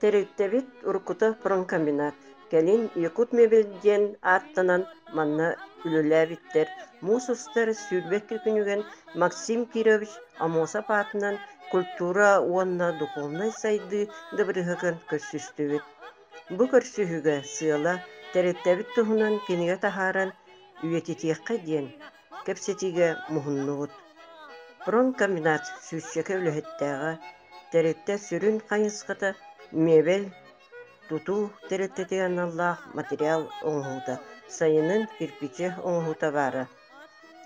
Теректебит уркута пронкомбинат. Келин Якут мебелден аттанан манна үлеләбиттер. Мусустар сүрбекке күнүген Максим Кирович Амоса патынан культура уонна духовной сайды дыбырыгын көрсүстүбүт. Бу көрсүһүгө сыала теректебит туһунан киниге тахаран үйетитиекке диен кепсетиге мухуннугут. Пронкомбинат сүзчеке үлөһөттääҕэ теректе сүрүн хаñысхата мебел туту тереттетиген аллаах материал оҥуһута, сайынын кирпичи оҥуһута баара.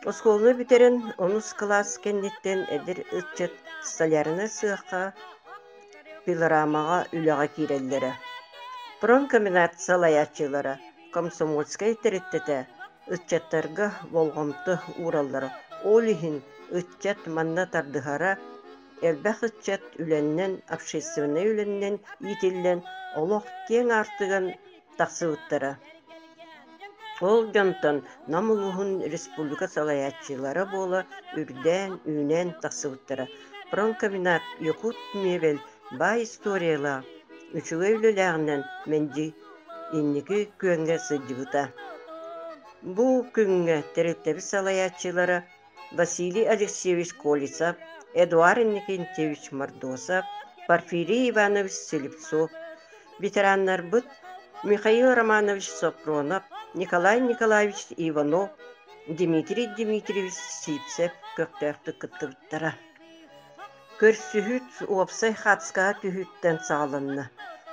Осколunu битерен онус класс кенниттен эдир ытчыт столярына сыахха пилорамаға үлэҕэ киирэллэрэ. Пронкомбинат салайачылара комсомольскай тереттете ытчаттарга волгомто уураллара. Ол иһин ытчат манна тардыһара элбэх ытчат үленнен общественный үленнен итиллен олох кең артыган тахсыбыттара. Ол дьонтон намылуһун республика салайачылара буола үрдэн үүнэн тахсыбыттара. Пронкомбинат Якут мебел бай историяла үчүгө үлэлээгинэн менди инники күөҥҥэ сылдьыбыта. Бу күҥҥэ теректеби салайачылара Василий Алексеевич Колесов, Эдуард Никентьевич Мордосов, Порфирий Иванович Селевцов, ветераннарбыт Михаил Романович Сопронов, Николай Николаевич Иванов, Дмитрий Дмитриевич Сипцев көктөөхтү кыттыбыттара. Көрсүһүт уопсай хатыскаға түһүттен сааланна.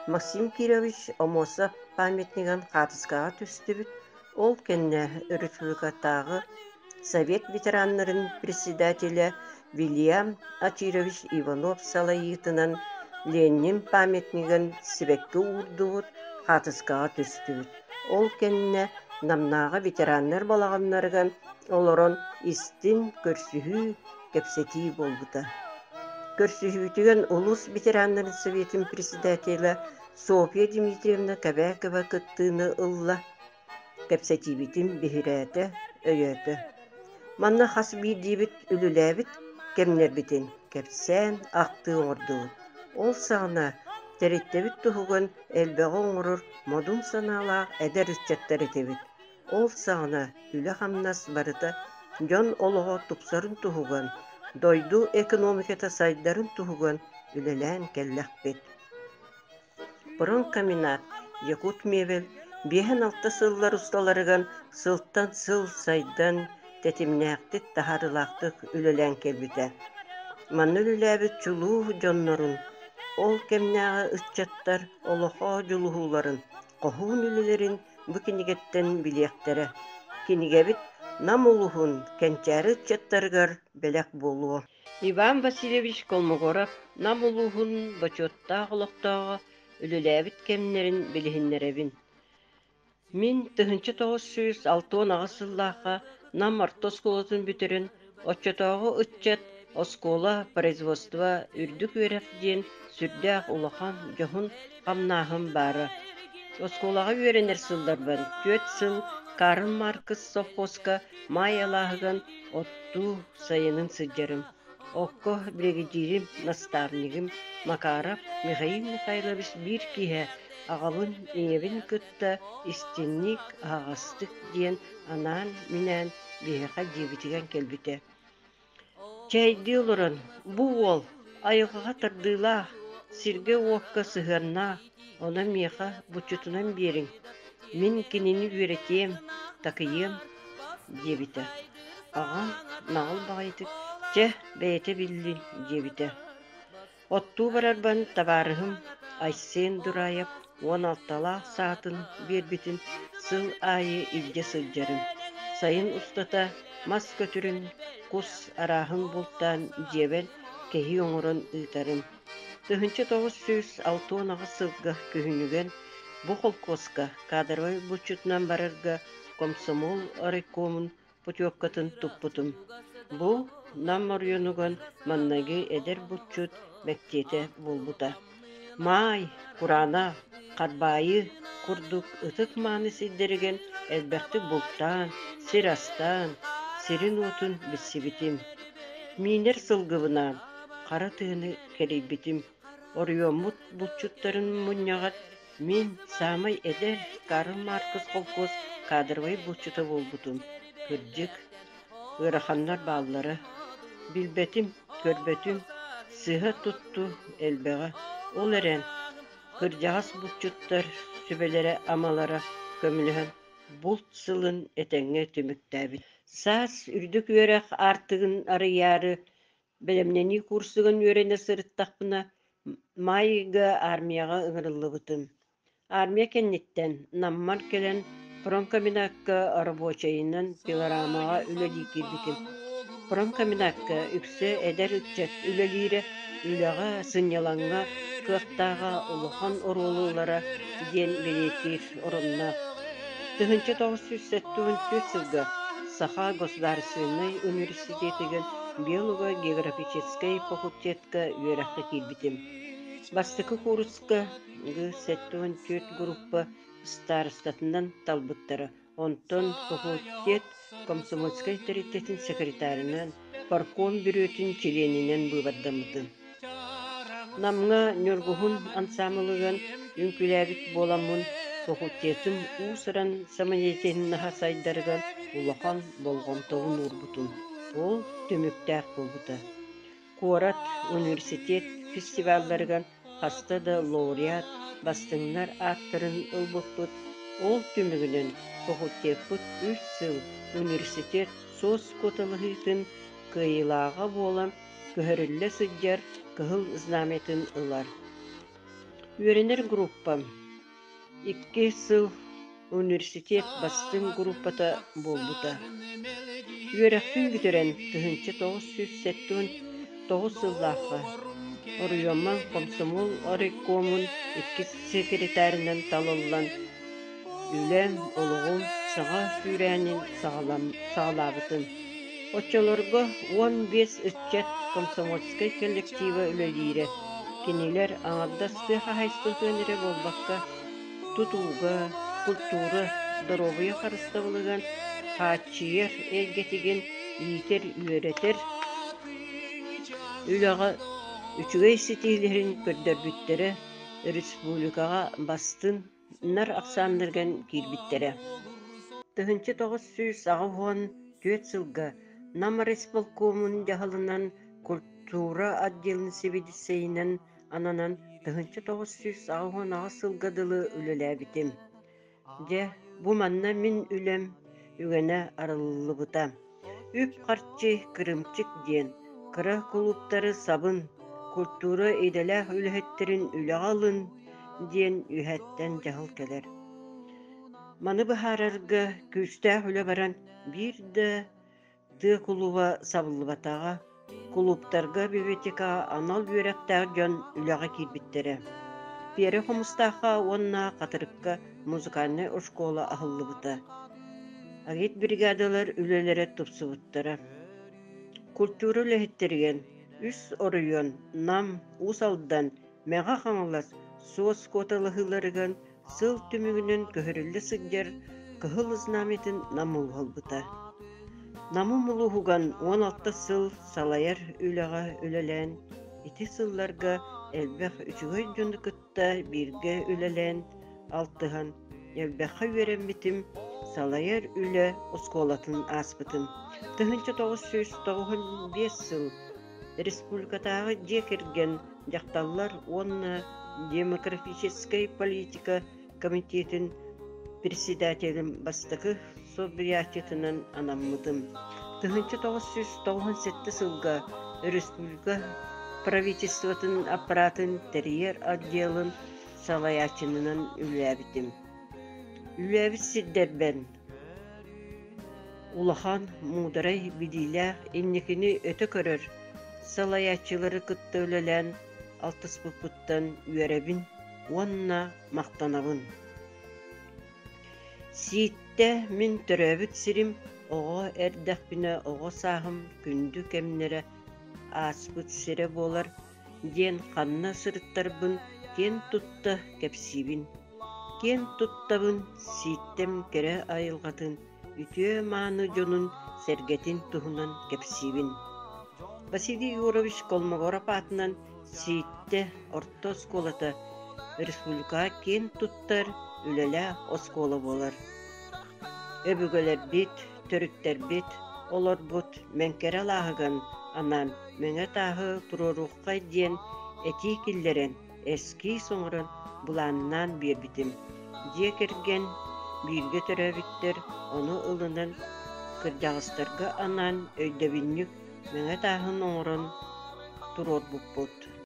Максим Кирович Омосов памятниган хатыскаға түстүбүт. Ол кенне республикатагы Совет ветераннарын председателя Вильям Атирович Иванов салайытынан Ленин памятниган сибекке уурдубут хатыскаға түстүбүт. Ол кенне намнага ветераннар балаганнарган олорон истин көрсүһүү кепсети болбута. Көрсүһүүтүгөн улус ветераннарын советин председателя Софья Дмитриевна Кабакова кыттыыны ылла кепсетибитин бихирээте өйөтө. Манна хас биирдиибит үлүлээбит кемнербитин кепсээн акты оҥордубут. Ол саҕана тереттебит туһуган элбэҕэ оҥорур модун санаалаах эдэр ыччаттар этебит. Ол саҕана үлэ хамнас барыта дьон олоҕо тупсарын туһуган дойду экономиката сайдарын туһуган үлэлээн келлэхпит. Пронкомбинат Якут мебел биэһэн алта сыллар усталарыган сылтан сыл сайдан тетимнээхтик таһарылаахтык үлэлээн келбите. Манна үлэлээбит чулуу дьоннорун ол кемнээҕэ ыччаттар олохоо дьулуһууларын коһуун үлэлэрин бу кинигеттен билиэхтерэ. Кинигебит нам улуһун кенчээри ыччаттарыгар бэлэх буолуо. Иван Васильевич Колмогоров нам улуһун бочуоттаах олохтоого үлэлээбит кемнерин билиһиннэребин. Мин 1906 сыллаахха нам орто сколатын бүтүрүн отчотоого ыччат оскола производство үрдүк үөрэх диэн сүрдээх улахан жоһун хамнаахым баара. Осколага үөренер сылларбан 4 сыл Карл Маркс совхозка майалааһыган оттуу сайынын сылдьарым. Окко бригадирим, наставнигим Макаров Михаил Михайлович бир киһэ аҕалын иэбин кытта истинник ааҕастык диэн анаан минээн биһэхэ диэбитигэн келбите. Чэйди олорон бу уол айылҕаҕа тардыылаах сиргэ уокка сыһыаннаах она миэхэ буччутунан биэриҥ. Мин кинини үөретиэм, такыйыам диэбите. Аҕам наҕыл баҕайытык чэ бэйэтэ биллин диэбите. Оттуу барарбан табаарыһым Айсен Дураев 16 саатын биэрбитин сыл аайы илдьэ сылдьарым. Сайын устата мас көтүрүн кус арааһын бултаан диэбэн кэһи оҥорон ыытарым. 1906 сылга күһүнүгэн бу холкоска кадровой бучутунан барарга комсомол райкомун путевкатын туппутум. Бу нам орйонуган маннаги эдер бучут мектете болбута. Май, курана, карбайы, курдук ытык мааны сиддереген элбэхти бултаан, сирастан, сирин отун биссибитим. Минер сылгыбынан, кара тыыны керейбитим. Орuyомут булчуттарын муньягат мен самай эдер Карл Маркс колхоз кадровый булчута болбутум. Кырдьык, ыраханнар баллары. Билбетим, көрбөтүм, сыха тутту элбеға. Ол эрен, кырдьағас булчуттар сүбелере амалара көмүлөһөн булт сылын этеңге түмүктәбит. Саас үрдүк үөрэх артыгын арыяры белемнени курсуган үөрене сырыттахпына майыга армияга ыгырыллыбытым. Армия кенниттен наммар келен пронкоминакка рабочайынан пилорамага үлелии кирбитим. Пронкоминакка үксе эдер үтчет үлелире үлага сыньялаңга кыактаага улухан орулуулара диэн билетир оронна. 1974 сылга Саха государственный университетиген биолого-географический факультетка үөрэххэ киирбитим. Бастыкы курска 74 группа старостатынан талбыттары. Онтон факультет комсомольской комитетин секретарынан парком бюрөтүн членинен быбардамытын. Намга нөргухун ансамылыган үңкүләбит боламын факультетим усыран самоетенин хасайдарган улахан болгонтогун урбутун. Ол түмүктәк болбута. Куарат университет фестивалларган хаста да лауреат бастыңнар аттарын ылбытпыт. Ол түмүгүнен факультетпыт 3 сыл университет сос коталыгытын кыйылаага болам көһөрүлле сыдьар кыһыл знаметин ылар. Үөренер группа 2 сыл университет бастың группата болбута. Үөрэхтин бүтөрен 1979 сыллаахха Орuyomman комсомол ориккомун 2 секретарынан талыллан үлем олугум саға сүүрәнин сагалабытын. Очолорго 15 үтчет комсомольской коллектива үлелире. Кинилер аңардасты хахайстылтыыныре болбакка тутууга, культура, здоровые харыстабылыган хаачиер элгетиген иитер үөретер үлага үчүгэй ситиилерин көрдөрбүттере республикага бастын нар аксаандырган киирбиттере. 1994 сылга Намар исполкомун жаһалынан культура отделын себедисейинен ананан 1990 сылга дылы үлеләбитим. Же бу манна мин үлем үгенэ арыллыбыта. Үп карчы кырымчык диен, кыра клубтары сабын, культура эйделэх үлэхеттерин үлэҕалын диен үһэттен жахыл келер. Маны быһаарарга күстää үлэ баран бир да тыа клуба сабыллыбатаға, клубтарга библиотекаға анал үөрэхтää дьон үлэҕэ киирбиттере. Пиэре хомустаахха уонна катырыкка музыкальный школа ахыллыбыта. Агит бригадалар үлэлэре тупсубуттара. Культура үлэхеттерген үс оройон, нам, усалдан, мэҕа хаҥалас, суос коталыһыларыган сыл түмүгүнөн көһөрүлле сыгдьар кыһыл ызнаметін намыл холбута. Наму мулуһуган 16 сыл салайар үлэҕэ үлэлэн, ити сылларга элбэх үчүгөй дьонукутта бирге үлэлэн, алтыһан элбэхэ үөрэммитим салайар үлэ осколатын аспытым. 1995 сыл республикатағы жекерген жақталлар онна демографической политика комитетин председателем бастыкы собиятетинен анаммытым. 1997 сылга республика правительствотын аппаратын терьер отделын салаячынынан үләбитим. Үләбит сиддербен. Улахан мударай бидилях иннекини өтө көрөр. Салаячылары кытта үлелен алтыс пыпыттан үеребин, уанна мақтанабын. Сиитте мин төрөбүт сирим оҕо эрдэхпине оҕо саахым күндү кемнере ааспыт сире болар диэн ханна сырыттарбын кен тутта кепсибин. Кен туттабын сииттем кере айылгатын үтүө мааны дьонун сергетин туһунан кепсибин. Василий Юрович Колмогоров атынан Сиитте орто осколата республика кен туттар үлеле оскола болар. Өбүгөлер бит, төрүттер бит, олар бут менкере лағыган анан меңе тағы турорухкай диен эти киллерен эски соңырын буланнан бир битим. Дие керген бирге төрөбиттер, оны ылынан кырдагыстарга анан өйдөбүннүк меңе тағы оңорон турор буппут.